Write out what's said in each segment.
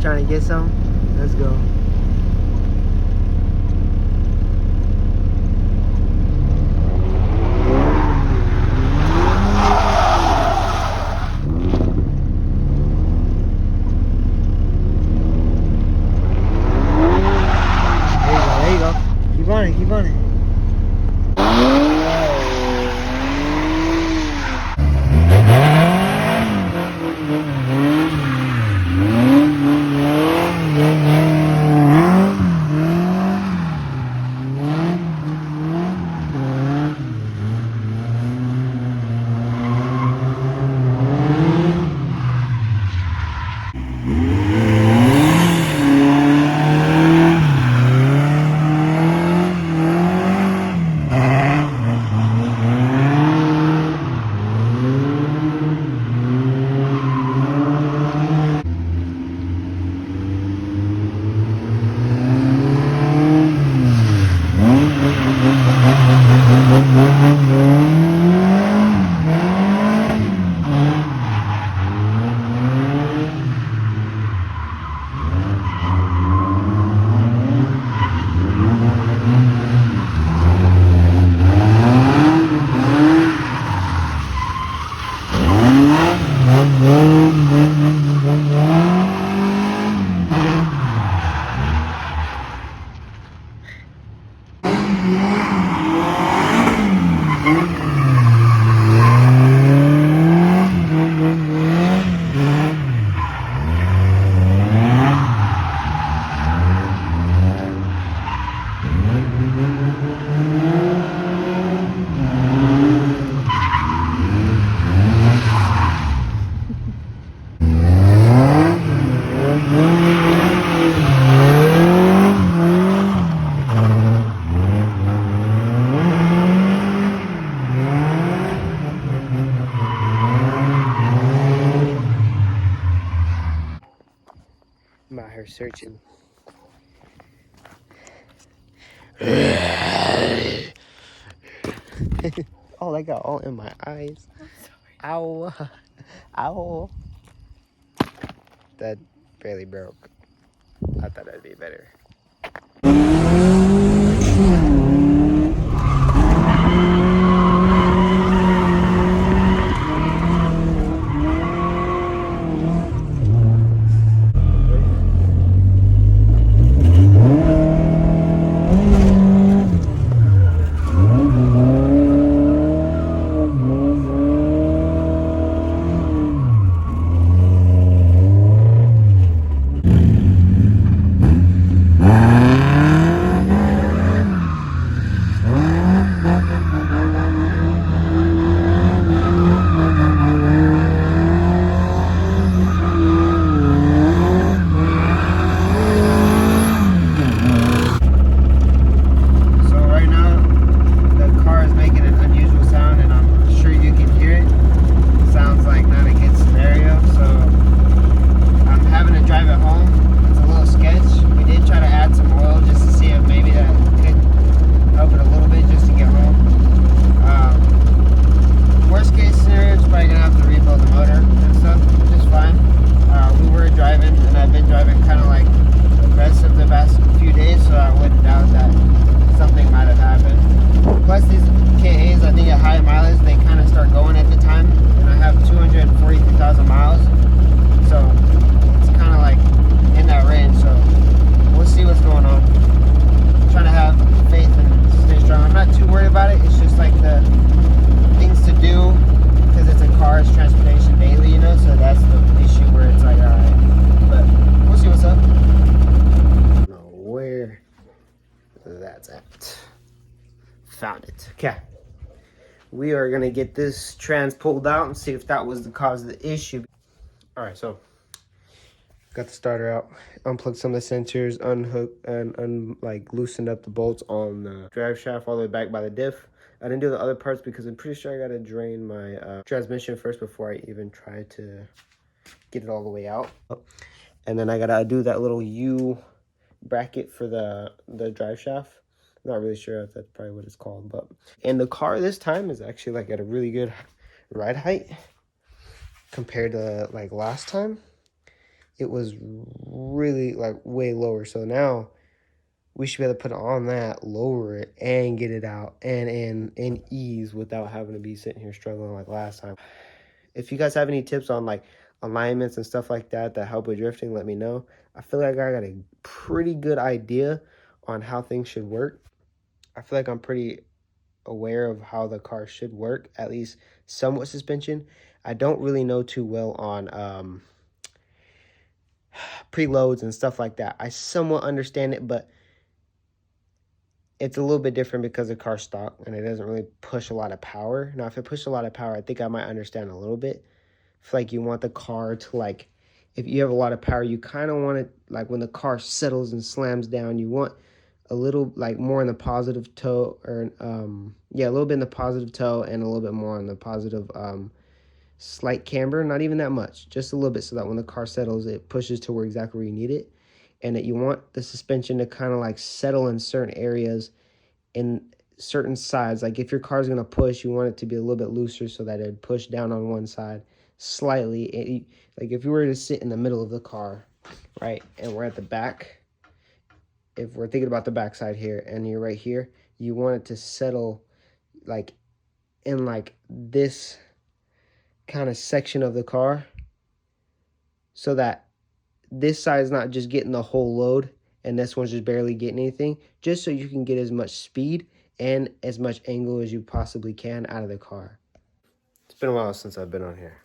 Trying to get some? Let's go. There you go. Keep on it, keep on it. I'm out here searching. Oh, that got all in my eyes. Ow. Ow. That barely broke. I thought that'd be better. Found it. Okay. We are going to get this trans pulled out and see if that was the cause of the issue. All right, so got the starter out, unplugged some of the sensors, unhooked and loosened up the bolts on the drive shaft all the way back by the diff. I didn't do the other parts because I'm pretty sure I got to drain my transmission first before I even try to get it all the way out. And then I got to do that little U bracket for the drive shaft. Not really sure if that's probably what it's called, but and the car this time is actually like at a really good ride height compared to like last time. it was really like way lower. So now we should be able to put it on that, lower it, and get it out and in ease without having to be sitting here struggling like last time. If you guys have any tips on like alignments and stuff like that that help with drifting, let me know. I feel like I got a pretty good idea on how things should work. I feel like I'm pretty aware of how the car should work, at least somewhat suspension. I don't really know too well on preloads and stuff like that. I somewhat understand it, but it's a little bit different because the car's stock and it doesn't really push a lot of power. Now, if it pushed a lot of power, I think I might understand a little bit. I feel like you want the car to, like, if you have a lot of power, you kind of want it, like, when the car settles and slams down, you want a little, like, more in the positive toe, or, yeah, a little bit in the positive toe and a little bit more on the positive, slight camber. Not even that much, just a little bit, so that when the car settles, it pushes to where exactly where you need it. And that you want the suspension to kind of, like, settle in certain areas in certain sides. Like, if your car's going to push, you want it to be a little bit looser so that it'd push down on one side slightly. Like, if you were to sit in the middle of the car, right, and we're at the back, if we're thinking about the back side here and you're right here, you want it to settle like in like this kind of section of the car, so that this side is not just getting the whole load and this one's just barely getting anything, just so you can get as much speed and as much angle as you possibly can out of the car. It's been a while since I've been on here,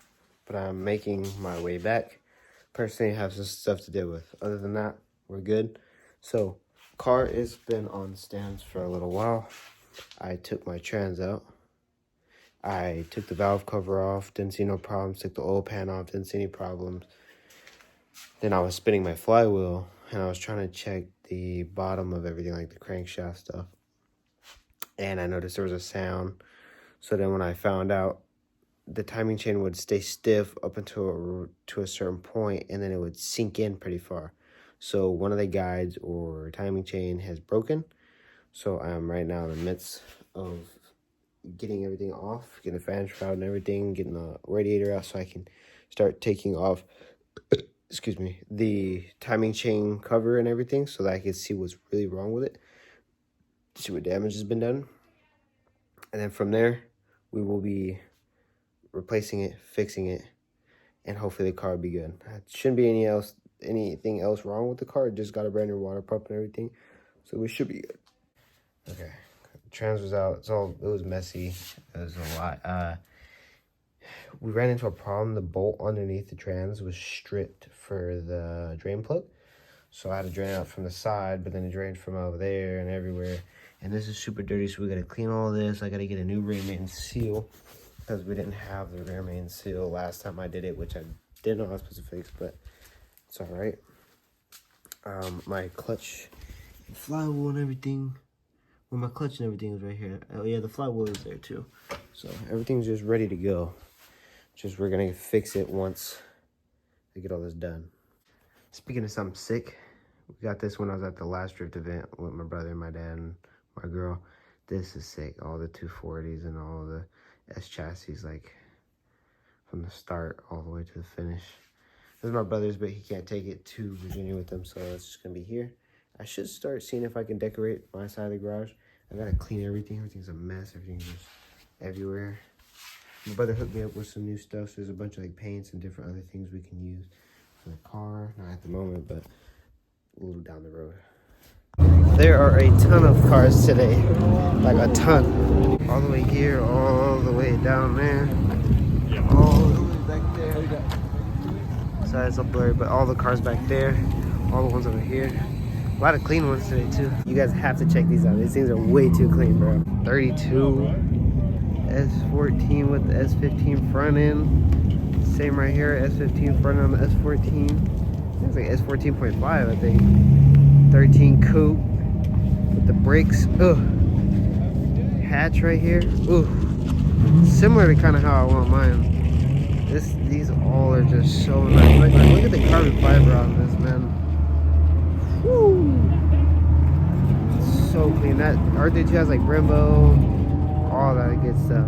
but I'm making my way back. Personally, I have some stuff to deal with. Other than that, we're good. So, car has been on stands for a little while. I took my trans out. I took the valve cover off, didn't see no problems. Took the oil pan off, didn't see any problems. Then I was spinning my flywheel, and I was trying to check the bottom of everything, like the crankshaft stuff. And I noticed there was a sound. So then when I found out, the timing chain would stay stiff up until to a certain point, and then it would sink in pretty far. So one of the guides or timing chain has broken. So I'm right now in the midst of getting everything off, getting the fan shroud and everything, getting the radiator out so I can start taking off excuse me, the timing chain cover and everything, so that I can see what's really wrong with it, see what damage has been done. And then from there, we will be replacing it, fixing it, and hopefully the car will be good. Shouldn't be anything else wrong with the car. It just got a brand new water pump and everything, so we should be good. Okay, trans was out. It was messy. It was a lot. We ran into a problem. The bolt underneath the trans was stripped for the drain plug. So I had to drain it out from the side, but then it drained from over there and everywhere. And this is super dirty, so we got to clean all this. I got to get a new rear main seal because we didn't have the rear main seal last time I did it, which I didn't know I was supposed to fix, but it's all right. My clutch and flywheel and everything. Well, my clutch and everything is right here. Oh, yeah, the flywheel is there too. So everything's just ready to go. Just we're gonna fix it once I get all this done. Speaking of something sick, we got this when I was at the last drift event with my brother and my dad and my girl. This is sick. All the 240s and all the S chassis, like from the start all the way to the finish. This is my brother's, but he can't take it to Virginia with him, so it's just gonna be here. I should start seeing if I can decorate my side of the garage. I gotta clean everything. Everything's a mess. Everything's just everywhere. My brother hooked me up with some new stuff. So there's a bunch of like paints and different other things we can use for the car. Not at the moment, but a little down the road. There are a ton of cars today, like a ton. All the way here, all the way down there, all the way back there. Sorry, it's all blurry, but all the cars back there, all the ones over here. A lot of clean ones today too. You guys have to check these out. These things are way too clean, bro. 32. S14 with the S15 front end. Same right here, S15 front end on the S14. It's like S14.5, I think. 13 coupe with the brakes. Ugh. Hatch right here. Ooh. Similar to kind of how I want mine. These all are just so nice. Like, look at the carbon fiber on this, man. Woo. It's so clean. That R32 has like Brembo. All that good stuff.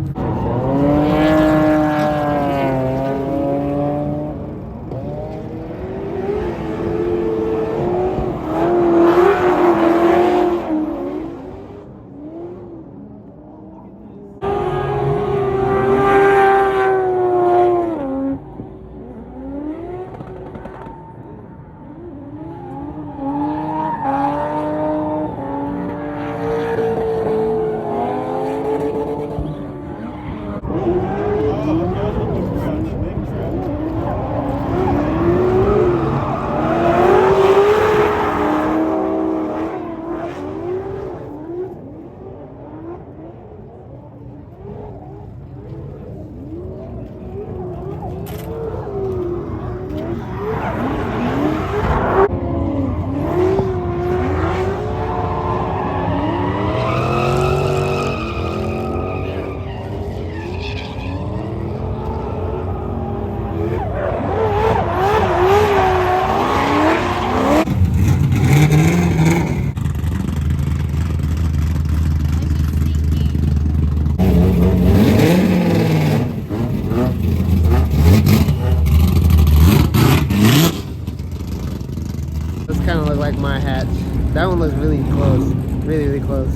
almost really close. Really, really close.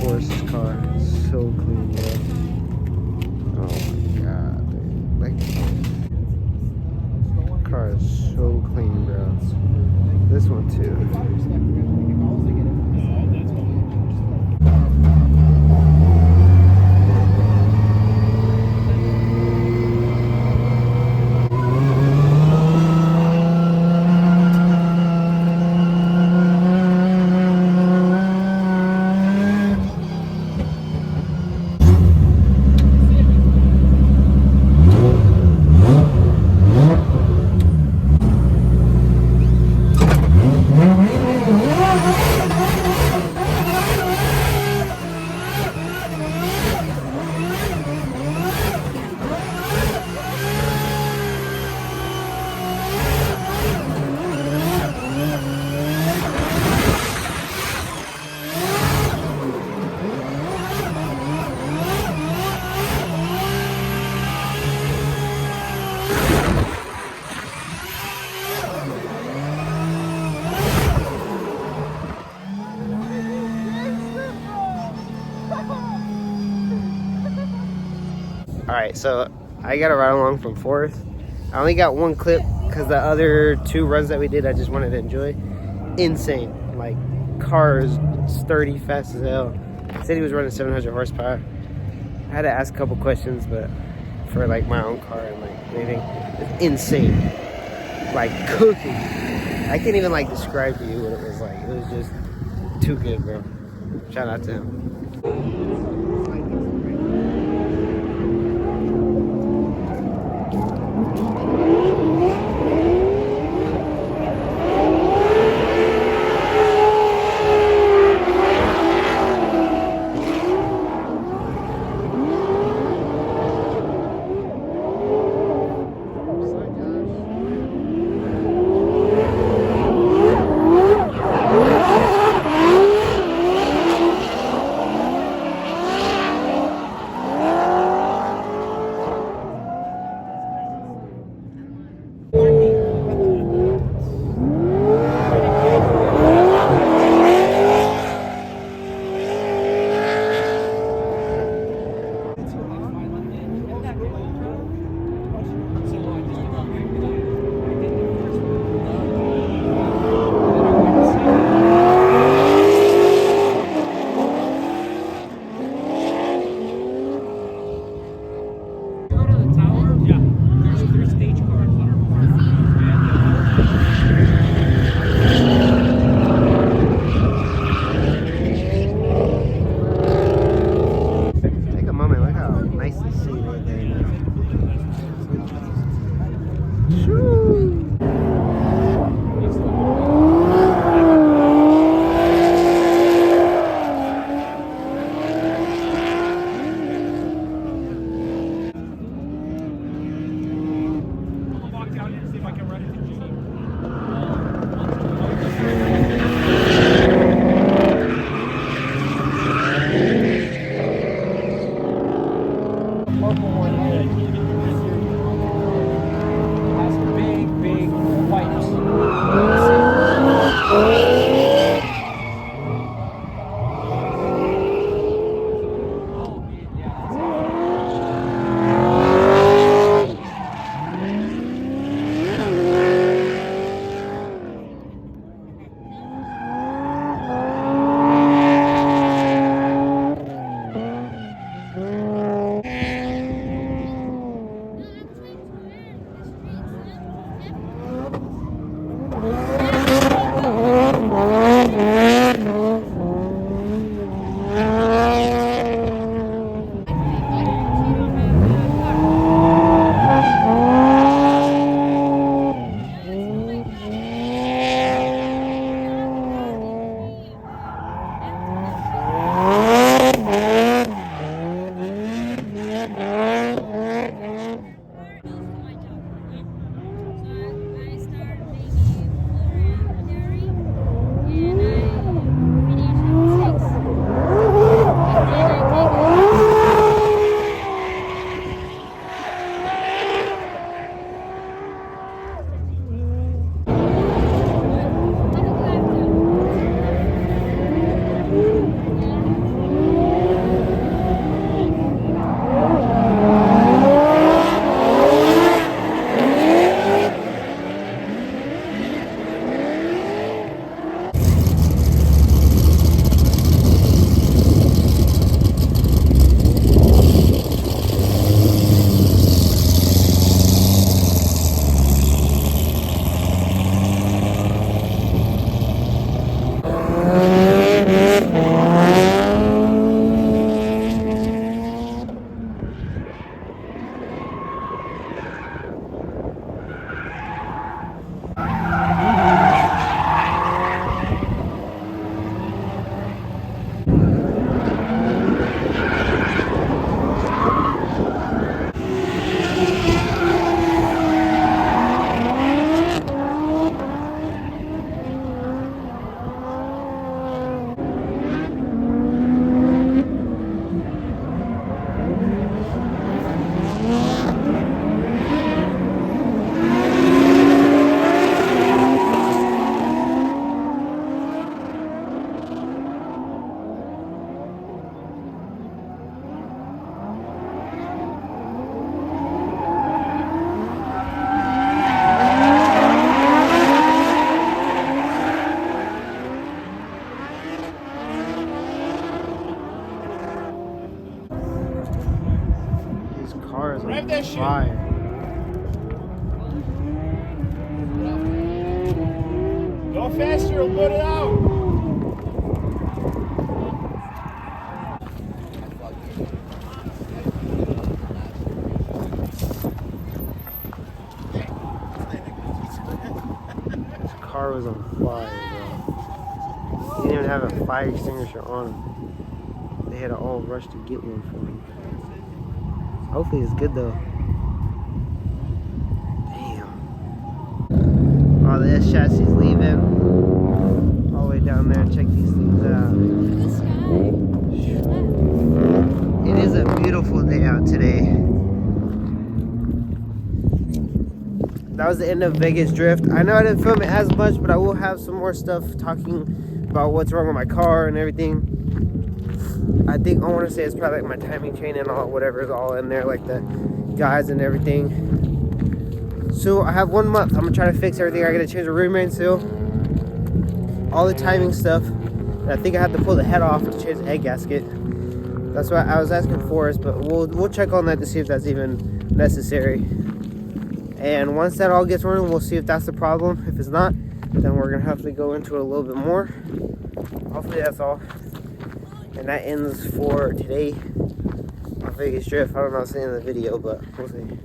Forrest's car. So clean, bro. Oh my god, dude. Like, car is so clean, bro. This one too. Alright, so I got a ride along from Forrest. I only got one clip because the other 2 runs that we did, I just wanted to enjoy. Insane. Like, cars, sturdy, fast as hell. Said he was running 700 horsepower. I had to ask a couple questions, but for like my own car and like anything, it's insane. Like cooking. I can't even like describe to you what it was like. It was just too good, bro. Shout out to him. car is Drive on that shit. fire. Go faster, we'll put it out. This car was on fire, bro. He didn't even have a fire extinguisher on him. They had to all rush to get one for him. Hopefully it's good though. Damn. Oh, the S chassis is leaving. All the way down there. Check these things out. It is a beautiful day out today. That was the end of Vegas Drift. I know I didn't film it as much, but I will have some more stuff talking about what's wrong with my car and everything. I think I want to say it's probably like my timing chain and all, whatever is all in there, like the guides and everything. So I have 1 month. I'm gonna try to fix everything. I gotta change the rear main seal, all the timing stuff. And I think I have to pull the head off to change the head gasket. That's why I was asking Forrest, but we'll check on that to see if that's even necessary. And once that all gets running, we'll see if that's the problem. If it's not, then we're gonna have to go into it a little bit more. Hopefully that's all. And that ends for today on Vegas Drift. I don't know if it's the end of the video, but we'll see.